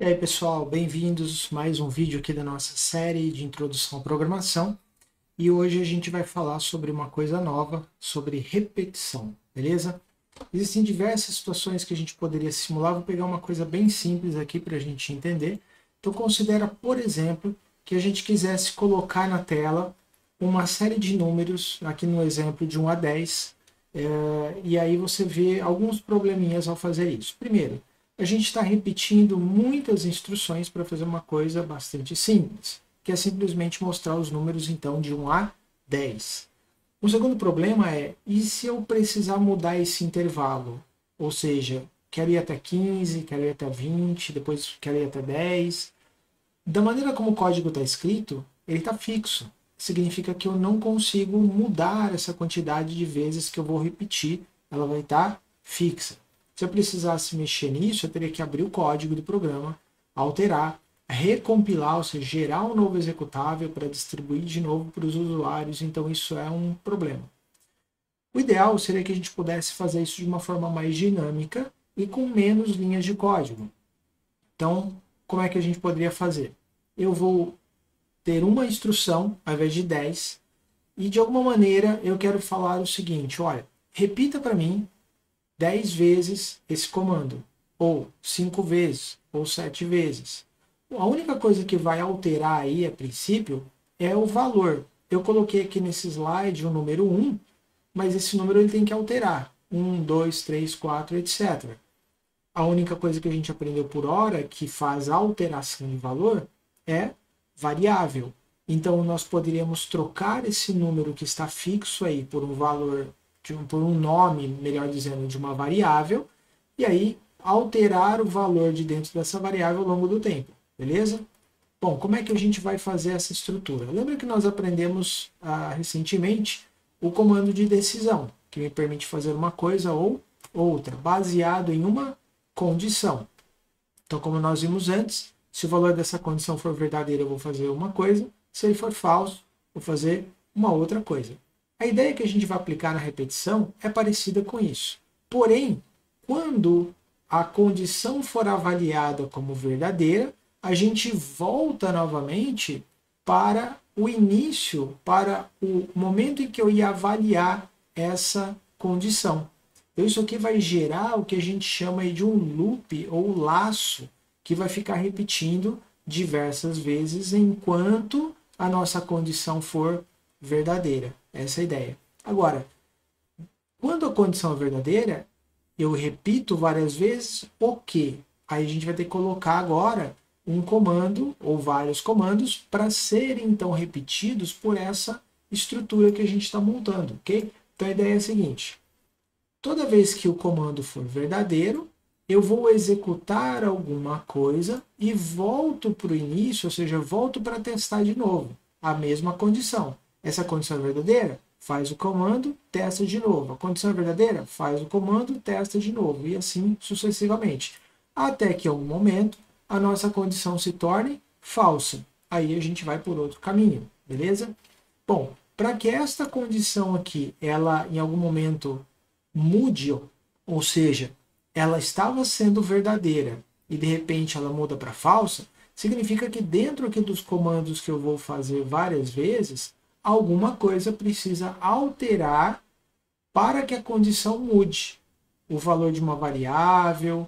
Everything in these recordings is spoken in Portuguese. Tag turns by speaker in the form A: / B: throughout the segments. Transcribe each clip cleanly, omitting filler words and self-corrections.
A: E aí pessoal, bem-vindos a mais um vídeo aqui da nossa série de introdução à programação. E hoje a gente vai falar sobre uma coisa nova, sobre repetição, beleza? Existem diversas situações que a gente poderia simular, vou pegar uma coisa bem simples aqui para a gente entender. Então considera, por exemplo, que a gente quisesse colocar na tela uma série de números, aqui no exemplo de 1 a 10, e aí você vê alguns probleminhas ao fazer isso. Primeiro, a gente está repetindo muitas instruções para fazer uma coisa bastante simples, que é simplesmente mostrar os números então de 1 a 10. O segundo problema é, e se eu precisar mudar esse intervalo? Ou seja, quero ir até 15, quero ir até 20, depois quero ir até 10. Da maneira como o código está escrito, ele está fixo. Significa que eu não consigo mudar essa quantidade de vezes que eu vou repetir, ela vai estar fixa. Se eu precisasse mexer nisso, eu teria que abrir o código do programa, alterar, recompilar, ou seja, gerar um novo executável para distribuir de novo para os usuários, então isso é um problema. O ideal seria que a gente pudesse fazer isso de uma forma mais dinâmica e com menos linhas de código. Então, como é que a gente poderia fazer? Eu vou ter uma instrução ao invés de 10 e de alguma maneira eu quero falar o seguinte, olha, repita para mim 10 vezes esse comando, ou 5 vezes, ou 7 vezes. A única coisa que vai alterar aí, a princípio, é o valor. Eu coloquei aqui nesse slide o número 1, mas esse número ele tem que alterar. 1, 2, 3, 4, etc. A única coisa que a gente aprendeu por hora que faz alteração de valor é variável. Então, nós poderíamos trocar esse número que está fixo aí por um valor, por um nome, melhor dizendo, de uma variável, e aí alterar o valor de dentro dessa variável ao longo do tempo, beleza? Bom, como é que a gente vai fazer essa estrutura? Lembra que nós aprendemos recentemente o comando de decisão, que me permite fazer uma coisa ou outra, baseado em uma condição. Então, como nós vimos antes, se o valor dessa condição for verdadeiro, eu vou fazer uma coisa, se ele for falso, vou fazer uma outra coisa. A ideia que a gente vai aplicar na repetição é parecida com isso. Porém, quando a condição for avaliada como verdadeira, a gente volta novamente para o início, para o momento em que eu ia avaliar essa condição. Então, isso aqui vai gerar o que a gente chama de um loop ou laço, que vai ficar repetindo diversas vezes enquanto a nossa condição for verdadeira. Essa é a ideia. Agora, quando a condição é verdadeira, eu repito várias vezes o quê? Aí a gente vai ter que colocar agora um comando ou vários comandos para serem então repetidos por essa estrutura que a gente está montando, ok? Então a ideia é a seguinte: toda vez que o comando for verdadeiro, eu vou executar alguma coisa e volto para o início, ou seja, volto para testar de novo a mesma condição. Essa condição é verdadeira? Faz o comando, testa de novo. A condição é verdadeira? Faz o comando, testa de novo. E assim sucessivamente. Até que em algum momento a nossa condição se torne falsa. Aí a gente vai por outro caminho, beleza? Bom, para que esta condição aqui, ela em algum momento mude, ou seja, ela estava sendo verdadeira e de repente ela muda para falsa, significa que dentro aqui dos comandos que eu vou fazer várias vezes, alguma coisa precisa alterar para que a condição mude. O valor de uma variável,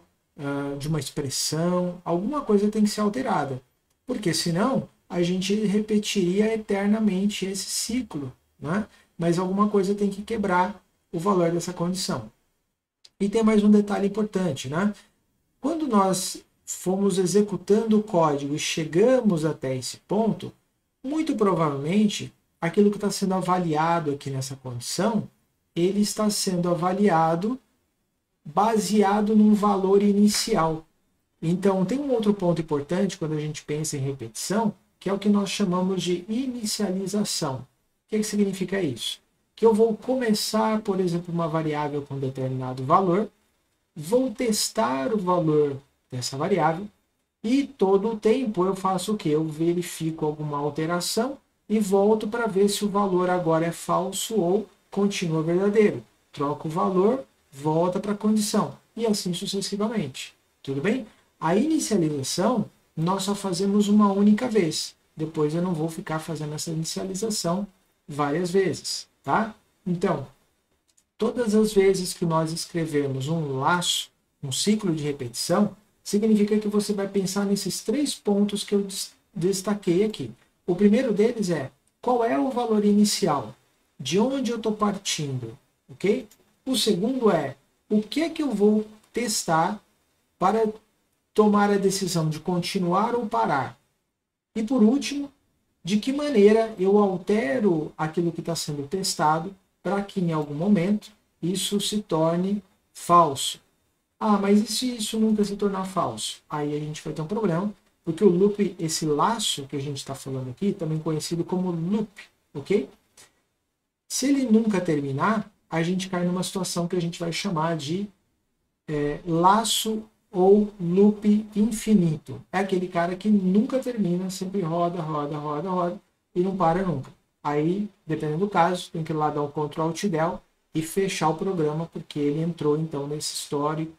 A: de uma expressão, alguma coisa tem que ser alterada. Porque senão a gente repetiria eternamente esse ciclo, né? Mas alguma coisa tem que quebrar o valor dessa condição. E tem mais um detalhe importante, né? Quando nós fomos executando o código e chegamos até esse ponto, muito provavelmente aquilo que está sendo avaliado aqui nessa condição, ele está sendo avaliado baseado num valor inicial. Então, tem um outro ponto importante quando a gente pensa em repetição, que é o que nós chamamos de inicialização. O que significa isso? Que eu vou começar, por exemplo, uma variável com determinado valor, vou testar o valor dessa variável e todo o tempo eu faço o quê? Eu verifico alguma alteração e volto para ver se o valor agora é falso ou continua verdadeiro. Troco o valor, volta para a condição e assim sucessivamente. Tudo bem? A inicialização, nós só fazemos uma única vez. Depois eu não vou ficar fazendo essa inicialização várias vezes, tá? Então, todas as vezes que nós escrevermos um laço, um ciclo de repetição, significa que você vai pensar nesses 3 pontos que eu destaquei aqui. O primeiro deles é, qual é o valor inicial? De onde eu estou partindo? Ok? O segundo é, o que é que eu vou testar para tomar a decisão de continuar ou parar? E por último, de que maneira eu altero aquilo que está sendo testado para que em algum momento isso se torne falso. Ah, mas e se isso nunca se tornar falso? Aí a gente vai ter um problema, porque o loop, esse laço que a gente está falando aqui, também conhecido como loop, ok? Se ele nunca terminar, a gente cai numa situação que a gente vai chamar de laço ou loop infinito. É aquele cara que nunca termina, sempre roda, roda, roda, roda e não para nunca. Aí, dependendo do caso, tem que ir lá dar o Ctrl Alt Del e fechar o programa, porque ele entrou então nesse histórico,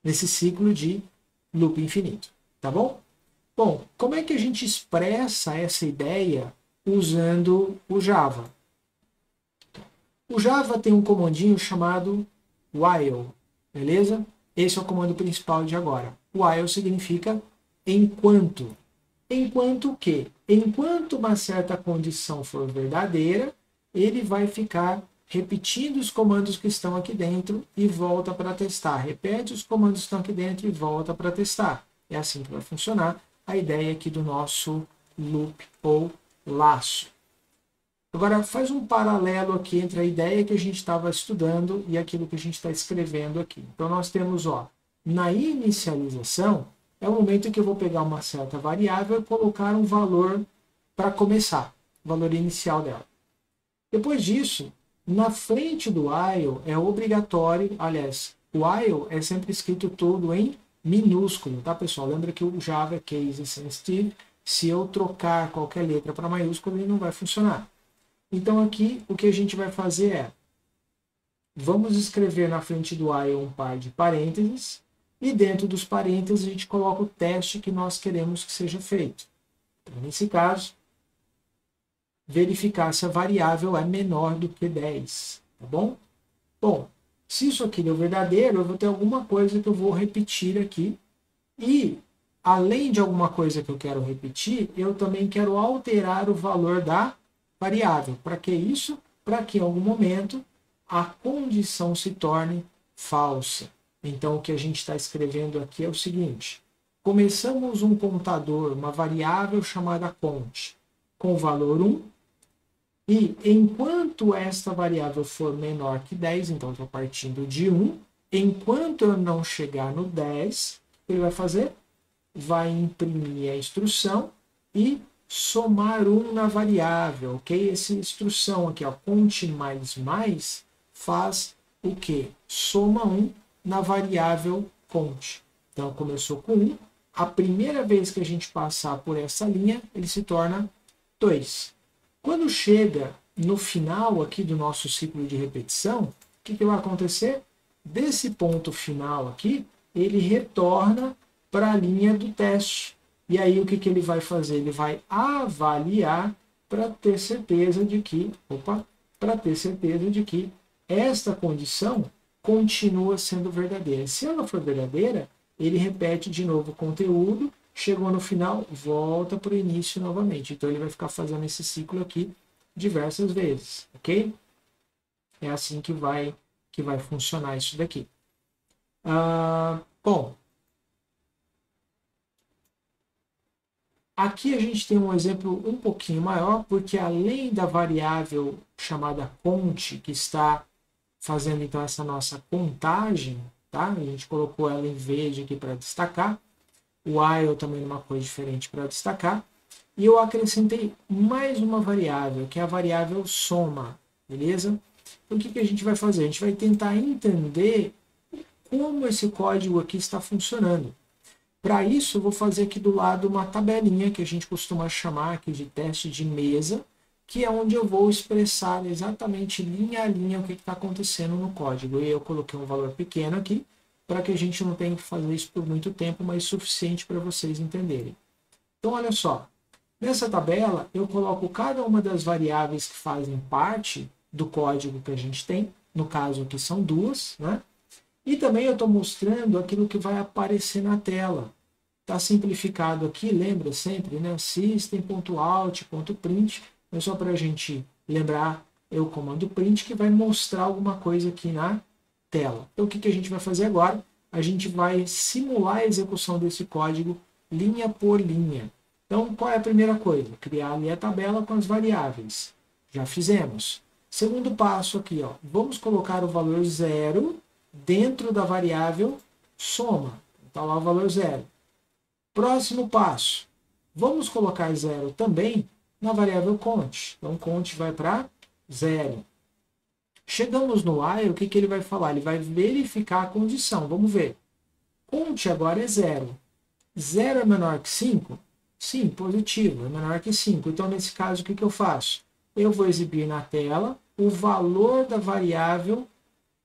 A: nesse ciclo de loop infinito. Tá bom? Bom, como é que a gente expressa essa ideia usando o Java? O Java tem um comandinho chamado while, beleza? Esse é o comando principal de agora. While significa enquanto. Enquanto o quê? Enquanto uma certa condição for verdadeira, ele vai ficar repetindo os comandos que estão aqui dentro e volta para testar. Repete os comandos que estão aqui dentro e volta para testar. É assim que vai funcionar a ideia aqui do nosso loop ou laço. Agora, faz um paralelo aqui entre a ideia que a gente estava estudando e aquilo que a gente está escrevendo aqui. Então, nós temos, ó, na inicialização, é o momento em que eu vou pegar uma certa variável e colocar um valor para começar, o valor inicial dela. Depois disso, na frente do while é obrigatório, aliás, o while é sempre escrito todo em minúsculo, tá, pessoal? Lembra que o Java é case sensitive, se eu trocar qualquer letra para maiúsculo, ele não vai funcionar. Então aqui o que a gente vai fazer é, vamos escrever na frente do while um par de parênteses, e dentro dos parênteses a gente coloca o teste que nós queremos que seja feito. Então, nesse caso, verificar se a variável é menor do que 10, tá bom? Bom, se isso aqui deu verdadeiro, eu vou ter alguma coisa que eu vou repetir aqui, e além de alguma coisa que eu quero repetir, eu também quero alterar o valor da variável. Para que isso? Para que em algum momento a condição se torne falsa. Então o que a gente está escrevendo aqui é o seguinte: começamos um contador, uma variável chamada cont, com o valor 1, e enquanto esta variável for menor que 10, então eu estou partindo de 1, enquanto eu não chegar no 10, o que ele vai fazer? Vai imprimir a instrução e somar 1 na variável, ok? Essa instrução aqui, ó, cont mais, faz o quê? Soma 1 na variável cont. Então, começou com 1. A primeira vez que a gente passar por essa linha, ele se torna 2. Quando chega no final aqui do nosso ciclo de repetição, o que vai acontecer? Desse ponto final aqui, ele retorna para a linha do teste. E aí o que ele vai fazer? Ele vai avaliar para ter certeza de que, esta condição continua sendo verdadeira. Se ela for verdadeira, ele repete de novo o conteúdo, chegou no final, volta para o início novamente. Então ele vai ficar fazendo esse ciclo aqui diversas vezes, ok? É assim que vai funcionar isso daqui. Bom, aqui a gente tem um exemplo um pouquinho maior, porque além da variável chamada cont, que está fazendo então essa nossa contagem, tá? A gente colocou ela em verde aqui para destacar, o while também é uma coisa diferente para destacar, e eu acrescentei mais uma variável, que é a variável soma, beleza? Então o que a gente vai fazer? A gente vai tentar entender como esse código aqui está funcionando. Para isso, eu vou fazer aqui do lado uma tabelinha que a gente costuma chamar aqui de teste de mesa, que é onde eu vou expressar exatamente linha a linha o que está acontecendo no código. E eu coloquei um valor pequeno aqui, para que a gente não tenha que fazer isso por muito tempo, mas suficiente para vocês entenderem. Então, olha só. Nessa tabela, eu coloco cada uma das variáveis que fazem parte do código que a gente tem. No caso aqui são duas, né? E também eu estou mostrando aquilo que vai aparecer na tela. Está simplificado aqui, lembra sempre, né? System.out.print. É só para a gente lembrar, o comando print, que vai mostrar alguma coisa aqui na tela. Então, o que a gente vai fazer agora? A gente vai simular a execução desse código linha por linha. Então, qual é a primeira coisa? Criar ali a tabela com as variáveis. Já fizemos. Segundo passo aqui, ó, vamos colocar o valor 0 dentro da variável soma. Está lá o valor 0. Próximo passo, vamos colocar 0 também na variável count. Então, count vai para 0. Chegamos no while, o que ele vai falar? Ele vai verificar a condição. Vamos ver. Count agora é 0. 0 é menor que 5? Sim, positivo, é menor que 5. Então, nesse caso, o que eu faço? Eu vou exibir na tela o valor da variável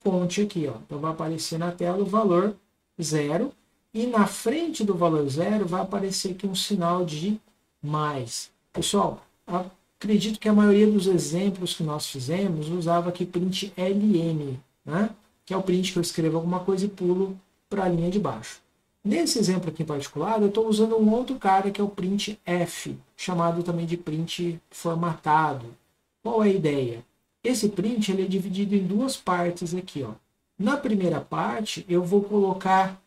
A: count aqui. Ó. Então, vai aparecer na tela o valor 0. E na frente do valor 0 vai aparecer aqui um sinal de mais. Pessoal, acredito que a maioria dos exemplos que nós fizemos usava aqui print ln, né? Que é o print que eu escrevo alguma coisa e pulo para a linha de baixo. Nesse exemplo aqui em particular, eu estou usando um outro cara que é o print f, chamado também de print formatado. Qual é a ideia? Esse print ele é dividido em duas partes aqui. Ó. Na primeira parte, eu vou colocar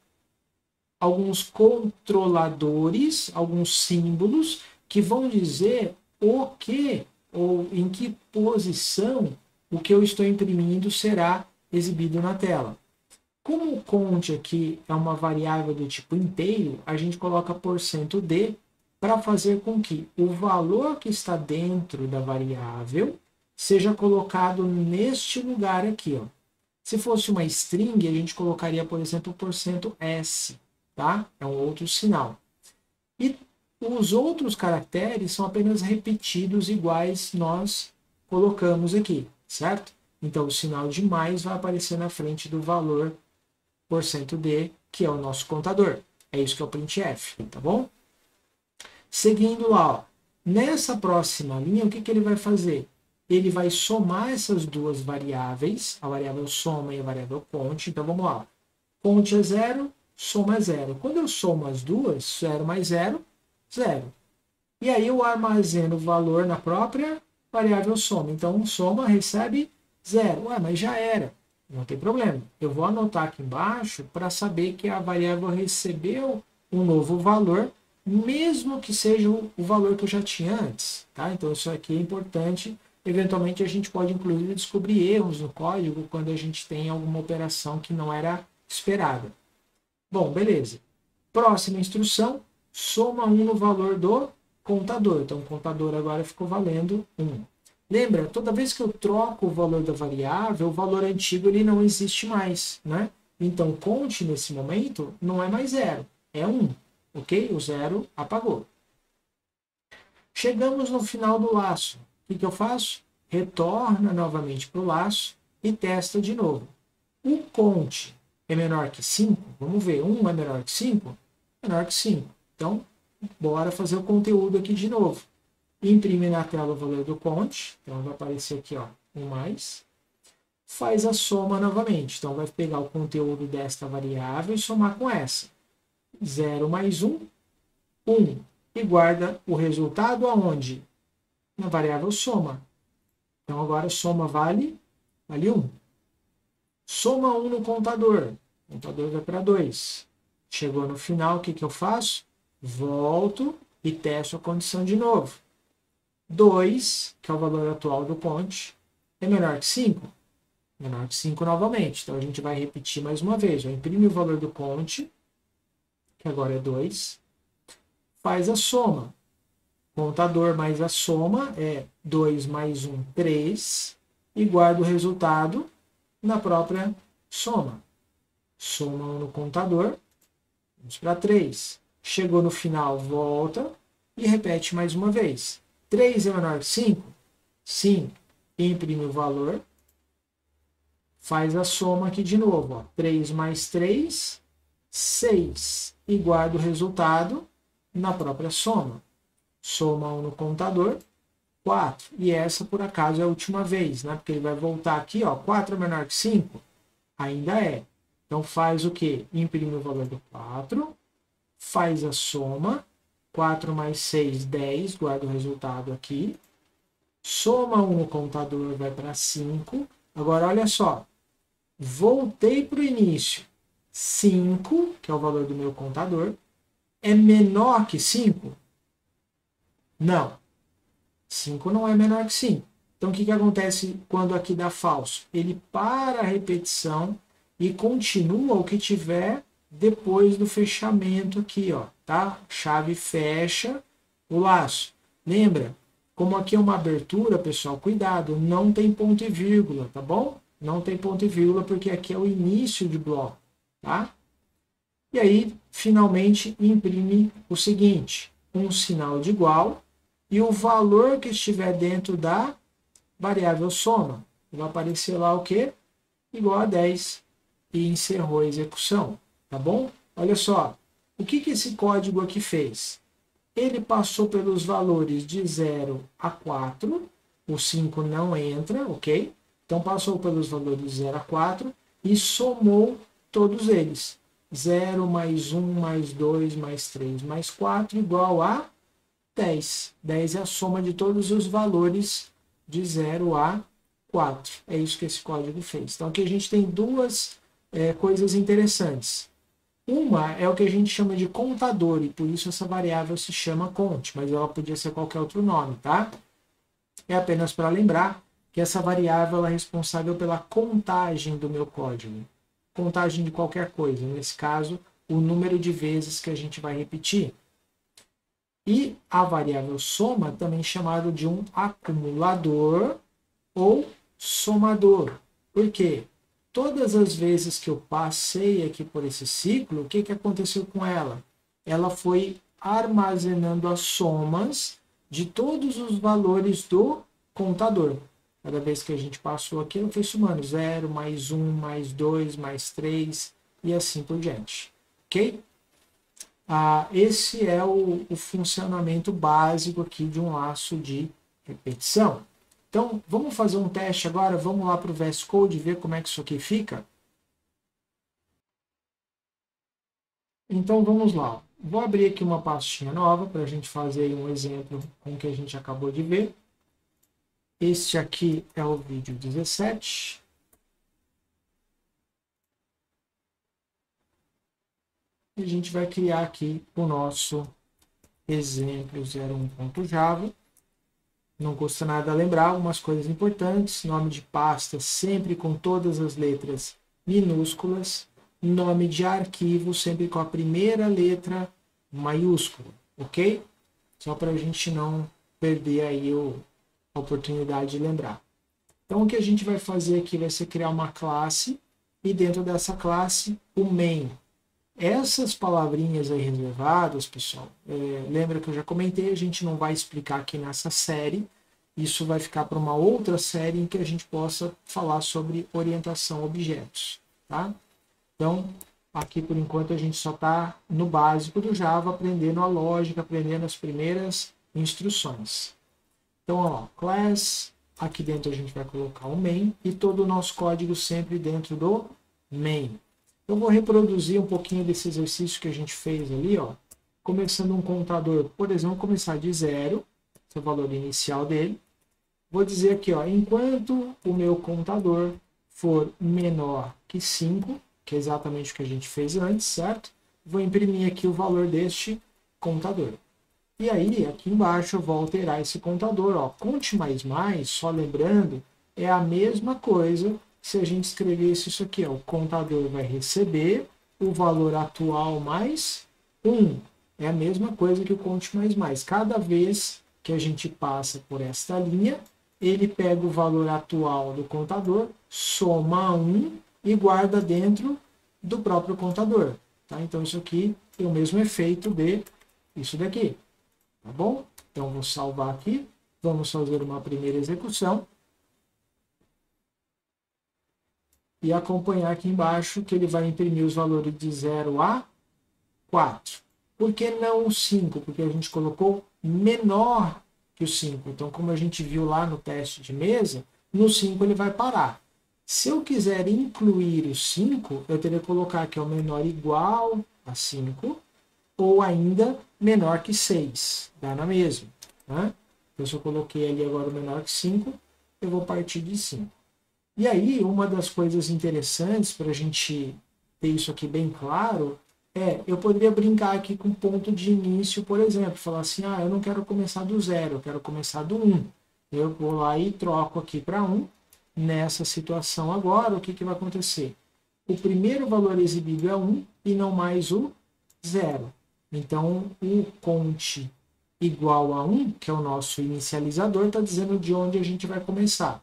A: alguns controladores, alguns símbolos, que vão dizer o que, ou em que posição, o que eu estou imprimindo será exibido na tela. Como o count aqui é uma variável do tipo inteiro, a gente coloca %d para fazer com que o valor que está dentro da variável seja colocado neste lugar aqui. Ó. Se fosse uma string, a gente colocaria, por exemplo, %s. Tá? É um outro sinal. E os outros caracteres são apenas repetidos iguais nós colocamos aqui, certo? Então, o sinal de mais vai aparecer na frente do valor %d, que é o nosso contador. É isso que é o printf, tá bom? Seguindo lá, ó, nessa próxima linha, o que ele vai fazer? Ele vai somar essas duas variáveis, a variável soma e a variável count. Então, vamos lá. Count é 0, soma é 0. Quando eu somo as duas, 0 mais 0, 0. E aí eu armazeno o valor na própria variável soma. Então, soma recebe 0. Ué, mas já era. Não tem problema. Eu vou anotar aqui embaixo para saber que a variável recebeu um novo valor, mesmo que seja o valor que eu já tinha antes. Tá? Então, isso aqui é importante. Eventualmente, a gente pode, inclusive, descobrir erros no código quando a gente tem alguma operação que não era esperada. Bom, beleza. Próxima instrução, soma 1 no valor do contador. Então, o contador agora ficou valendo 1. Lembra, toda vez que eu troco o valor da variável, o valor antigo ele não existe mais, né? Então, count nesse momento não é mais 0, é 1, ok? O 0 apagou. Chegamos no final do laço. O que eu faço? Retorna novamente para o laço e testa de novo. O count é menor que 5? Vamos ver, 1 é menor que 5? Menor que 5. Então, bora fazer o conteúdo aqui de novo. Imprime na tela o valor do count, então vai aparecer aqui, ó, 1 mais. Faz a soma novamente, então vai pegar o conteúdo desta variável e somar com essa. 0 mais 1, 1. E guarda o resultado aonde? Na variável soma. Então agora soma vale 1. Soma 1 no contador. O contador vai para 2. Chegou no final, o que eu faço? Volto e testo a condição de novo. 2, que é o valor atual do count, é menor que 5? Menor que 5 novamente. Então, a gente vai repetir mais uma vez. Eu imprimo o valor do count, que agora é 2. Faz a soma. Contador mais a soma é 2 mais 1, 3. E guarda o resultado na própria soma. Soma 1 no contador. Vamos para 3. Chegou no final, volta e repete mais uma vez. 3 é menor que 5? Sim. Imprime o valor. faz a soma aqui de novo. Ó. 3 mais 3, 6. E guarda o resultado na própria soma. Soma 1 no contador, 4. E essa, por acaso, é a última vez, né? Porque ele vai voltar aqui, ó, 4 é menor que 5? Ainda é. Então faz o quê? Imprime o valor do 4, faz a soma, 4 mais 6, 10, guarda o resultado aqui. Soma 1 no contador, vai para 5. Agora, olha só. Voltei para o início. 5, que é o valor do meu contador, é menor que 5? Não. 5 não é menor que 5. Então, o que acontece quando aqui dá falso? Ele para a repetição e continua o que tiver depois do fechamento aqui, ó, tá? Chave fecha o laço. Lembra? Como aqui é uma abertura, pessoal, cuidado, não tem ponto e vírgula, tá bom? Não tem ponto e vírgula porque aqui é o início de bloco, tá? E aí, finalmente, imprime o seguinte, um sinal de igual e o valor que estiver dentro da variável soma. Vai aparecer lá o quê? Igual a 10 e encerrou a execução, tá bom? Olha só, o que esse código aqui fez? Ele passou pelos valores de 0 a 4, o 5 não entra, ok? Então passou pelos valores de 0 a 4 e somou todos eles. 0 mais 1 mais 2 mais 3 mais 4 igual a 10. 10 é a soma de todos os valores de 0 a 4. É isso que esse código fez. Então aqui a gente tem duas coisas interessantes. Uma é o que a gente chama de contador, e por isso essa variável se chama cont, mas ela podia ser qualquer outro nome, tá? É apenas para lembrar que essa variável é responsável pela contagem do meu código. Contagem de qualquer coisa, nesse caso, o número de vezes que a gente vai repetir. E a variável soma, também chamado de um acumulador ou somador. Por quê? Todas as vezes que eu passei aqui por esse ciclo, o que aconteceu com ela? Ela foi armazenando as somas de todos os valores do contador. Cada vez que a gente passou aqui, ela foi somando 0, mais 1, mais 2, mais 3 e assim por diante. Ok? Esse é o funcionamento básico aqui de um laço de repetição. Então, vamos fazer um teste agora, vamos lá para o VS Code ver como é que isso aqui fica. Então, vamos lá. Vou abrir aqui uma pastinha nova para a gente fazer um exemplo com o que a gente acabou de ver. Este aqui é o vídeo 17. E a gente vai criar aqui o nosso exemplo 01.java. Não custa nada lembrar algumas coisas importantes. Nome de pasta sempre com todas as letras minúsculas. Nome de arquivo sempre com a primeira letra maiúscula, ok? Só para a gente não perder aí a oportunidade de lembrar. Então o que a gente vai fazer aqui vai ser criar uma classe e dentro dessa classe o main. Essas palavrinhas aí reservadas, pessoal, lembra que eu já comentei, a gente não vai explicar aqui nessa série, isso vai ficar para uma outra série em que a gente possa falar sobre orientação a objetos, tá? Então, aqui por enquanto a gente só está no básico do Java, aprendendo a lógica, aprendendo as primeiras instruções. Então, ó, class, aqui dentro a gente vai colocar o main e todo o nosso código sempre dentro do main. Eu vou reproduzir um pouquinho desse exercício que a gente fez ali, ó, começando um contador, por exemplo, começar de 0, esse é o valor inicial dele. Vou dizer aqui, ó, enquanto o meu contador for menor que 5, que é exatamente o que a gente fez antes, certo? Vou imprimir aqui o valor deste contador. E aí, aqui embaixo, eu vou alterar esse contador, ó, conte mais, só lembrando, é a mesma coisa se a gente escrevesse isso aqui, ó, o contador vai receber o valor atual mais 1. É a mesma coisa que o conte mais. Cada vez que a gente passa por esta linha, ele pega o valor atual do contador, soma 1 e guarda dentro do próprio contador. Tá? Então isso aqui tem o mesmo efeito de isso daqui. Tá bom? Então vou salvar aqui, vamos fazer uma primeira execução. e acompanhar aqui embaixo que ele vai imprimir os valores de 0 a 4. Por que não o 5? Porque a gente colocou menor que o 5. Então, como a gente viu lá no teste de mesa, no 5 ele vai parar. Se eu quiser incluir o 5, eu teria que colocar que é o menor igual a 5 ou ainda menor que 6. Dá na mesma. Né? Então, se eu coloquei ali agora o menor que 5, eu vou partir de 5. E aí, uma das coisas interessantes para a gente ter isso aqui bem claro eu poderia brincar aqui com ponto de início, por exemplo, falar assim, eu não quero começar do 0, eu quero começar do 1. Eu vou lá e troco aqui para 1. Nessa situação agora, o que vai acontecer? O primeiro valor exibido é 1 e não mais o 0. Então, o conte igual a 1, que é o nosso inicializador, está dizendo de onde a gente vai começar.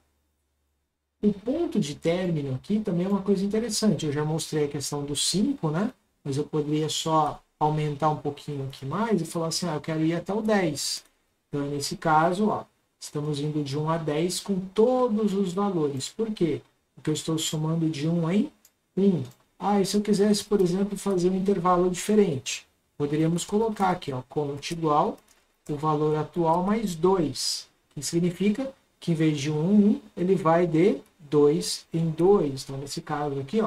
A: O ponto de término aqui também é uma coisa interessante. Eu já mostrei a questão do 5, né? Mas eu poderia só aumentar um pouquinho aqui mais e falar assim, eu quero ir até o 10. Então, nesse caso, estamos indo de 1 a 10 com todos os valores. Por quê? Porque eu estou somando de 1 em 1. E se eu quisesse, por exemplo, fazer um intervalo diferente, poderíamos colocar aqui, conte igual o valor atual mais 2. Que significa que em vez de 1 em 1, ele vai de 2 em 2. Então, nesse caso aqui,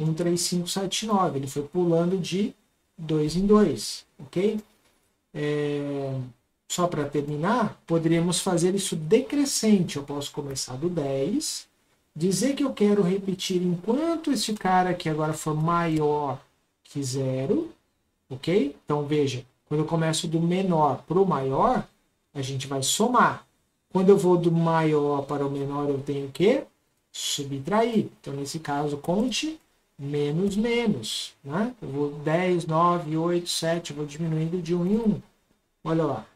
A: 13579, ele foi pulando de 2 em 2, ok? Só para terminar, poderíamos fazer isso decrescente. Eu posso começar do 10, dizer que eu quero repetir enquanto esse cara aqui agora for maior que 0, ok? Então, veja, quando eu começo do menor para o maior, a gente vai somar. Quando eu vou do maior para o menor, eu tenho que subtrair. Então, nesse caso, conte menos menos. Né? Eu vou 10, 9, 8, 7, eu vou diminuindo de 1 em 1. Olha lá,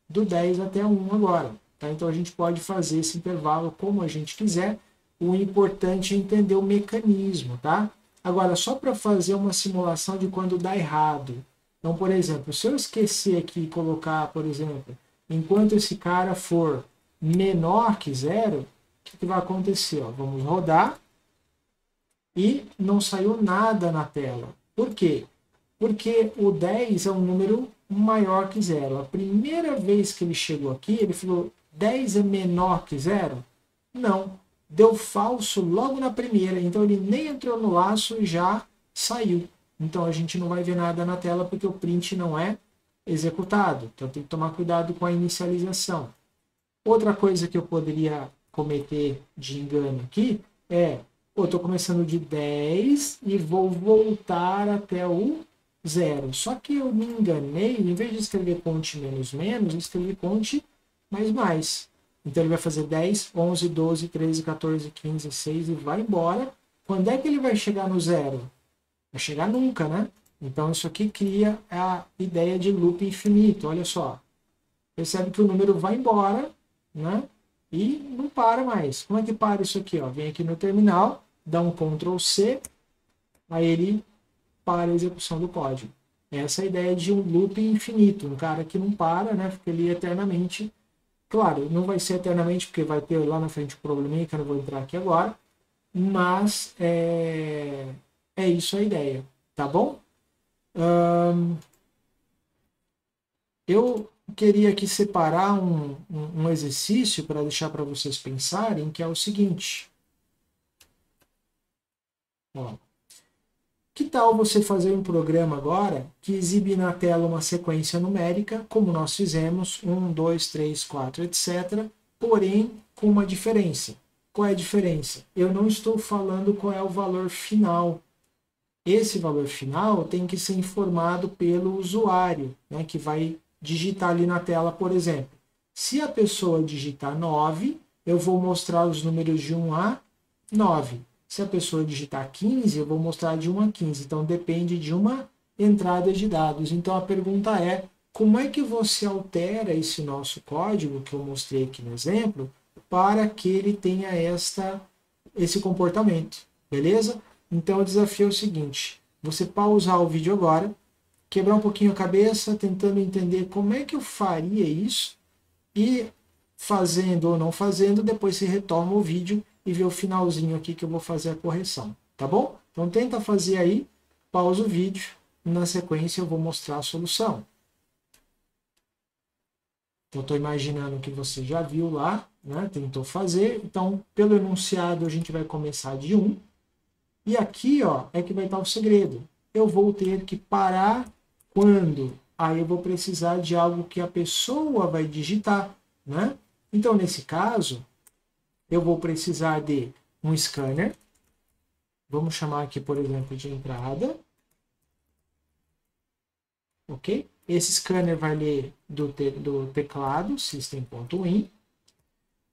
A: do 10 até 1 agora. Tá? Então, a gente pode fazer esse intervalo como a gente quiser. O importante é entender o mecanismo. Tá? Agora, só para fazer uma simulação de quando dá errado. Então, por exemplo, se eu esquecer aqui e colocar, por exemplo, enquanto esse cara for menor que 0, o que vai acontecer? Vamos rodar e não saiu nada na tela. Por quê? Porque o 10 é um número maior que 0. A primeira vez que ele chegou aqui, ele falou 10 é menor que 0? Não. Deu falso logo na primeira. Então ele nem entrou no laço e já saiu. Então a gente não vai ver nada na tela porque o print não é executado. Então tem que tomar cuidado com a inicialização. Outra coisa que eu poderia cometer de engano aqui eu estou começando de 10 e vou voltar até o 0. Só que eu me enganei, em vez de escrever conte menos menos, eu escrevi conte mais mais. Então ele vai fazer 10, 11, 12, 13, 14, 15, 16 e vai embora. Quando é que ele vai chegar no 0? Vai chegar nunca, né? Então isso aqui cria a ideia de loop infinito, olha só. Percebe que o número vai embora, né? E não para mais. Como é que para isso aqui? Vem aqui no terminal, dá um Ctrl C, aí ele para a execução do código. Essa é a ideia de um loop infinito, um cara que não para, né? Fica ali eternamente. Claro, não vai ser eternamente, porque vai ter lá na frente um probleminha que eu não vou entrar aqui agora, mas é isso a ideia, tá bom? Eu queria aqui separar um exercício para deixar para vocês pensarem, que é o seguinte. Que tal você fazer um programa agora que exibe na tela uma sequência numérica, como nós fizemos, 1, 2, 3, 4, etc., porém com uma diferença. Qual é a diferença? Eu não estou falando qual é o valor final. Esse valor final tem que ser informado pelo usuário, né, que vai digitar ali na tela, por exemplo. Se a pessoa digitar 9, eu vou mostrar os números de 1 a 9. Se a pessoa digitar 15, eu vou mostrar de 1 a 15. Então, depende de uma entrada de dados. Então, a pergunta é, como é que você altera esse nosso código, que eu mostrei aqui no exemplo, para que ele tenha esse comportamento, beleza? Então, o desafio é o seguinte, você pausar o vídeo agora, quebrar um pouquinho a cabeça, tentando entender como é que eu faria isso, e fazendo ou não fazendo, depois você retoma o vídeo e ver o finalzinho aqui que eu vou fazer a correção, tá bom? Então tenta fazer aí, pausa o vídeo, e na sequência eu vou mostrar a solução. Eu estou imaginando que você já viu lá, né? Tentou fazer. Então, pelo enunciado, a gente vai começar de 1. E aqui, ó, é que vai estar o segredo. Eu vou ter que parar quando? Aí eu vou precisar de algo que a pessoa vai digitar, né? Então, nesse caso, eu vou precisar de um scanner. Vamos chamar aqui, por exemplo, de entrada. Ok? Esse scanner vai ler do teclado, system.in.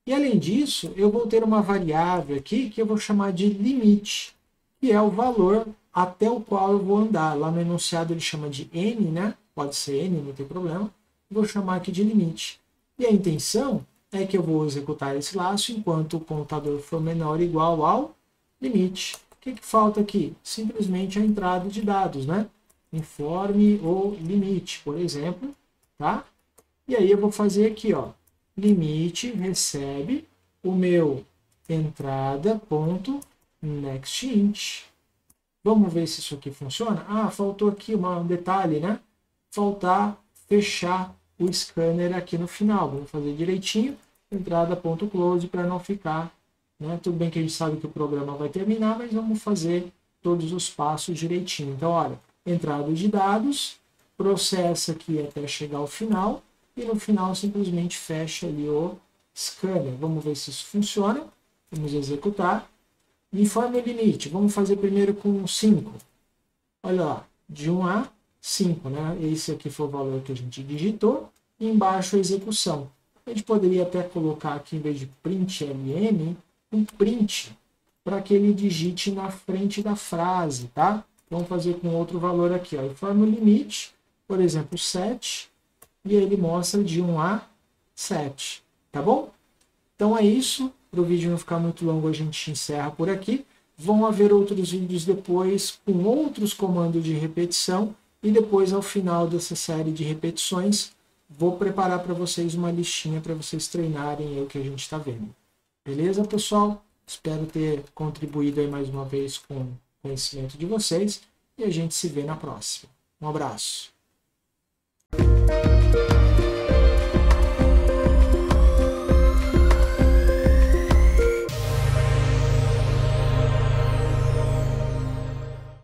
A: E além disso, eu vou ter uma variável aqui que eu vou chamar de limite, que é o valor até o qual eu vou andar. Lá no enunciado ele chama de n, né? Pode ser n, não tem problema. Vou chamar aqui de limite. E a intenção é que eu vou executar esse laço enquanto o contador for menor ou igual ao limite. O que falta aqui? Simplesmente a entrada de dados, né? Informe ou limite, por exemplo, tá? E aí eu vou fazer aqui, ó, limite recebe o meu entrada.nextInt. Vamos ver se isso aqui funciona? Ah, faltou aqui um detalhe, né? Faltar fechar o scanner aqui no final. Vamos fazer direitinho, entrada.close para não ficar, né? Tudo bem que a gente sabe que o programa vai terminar, mas vamos fazer todos os passos direitinho. Então, olha, entrada de dados, processa aqui até chegar ao final, e no final simplesmente fecha ali o scanner. Vamos ver se isso funciona. Vamos executar. Informe o limite. Vamos fazer primeiro com 5. Olha lá, de 1 a 5, né? Esse aqui foi o valor que a gente digitou. E embaixo a execução. A gente poderia até colocar aqui, em vez de print ln, um print, para que ele digite na frente da frase, tá? Vamos fazer com outro valor aqui, ó. Informe o limite, por exemplo, 7, e ele mostra de 1 a 7, tá bom? Então é isso, para o vídeo não ficar muito longo a gente encerra por aqui. Vão haver outros vídeos depois com outros comandos de repetição e depois ao final dessa série de repetições vou preparar para vocês uma listinha para vocês treinarem aí o que a gente está vendo. Beleza, pessoal? Espero ter contribuído aí mais uma vez com o conhecimento de vocês e a gente se vê na próxima. Um abraço.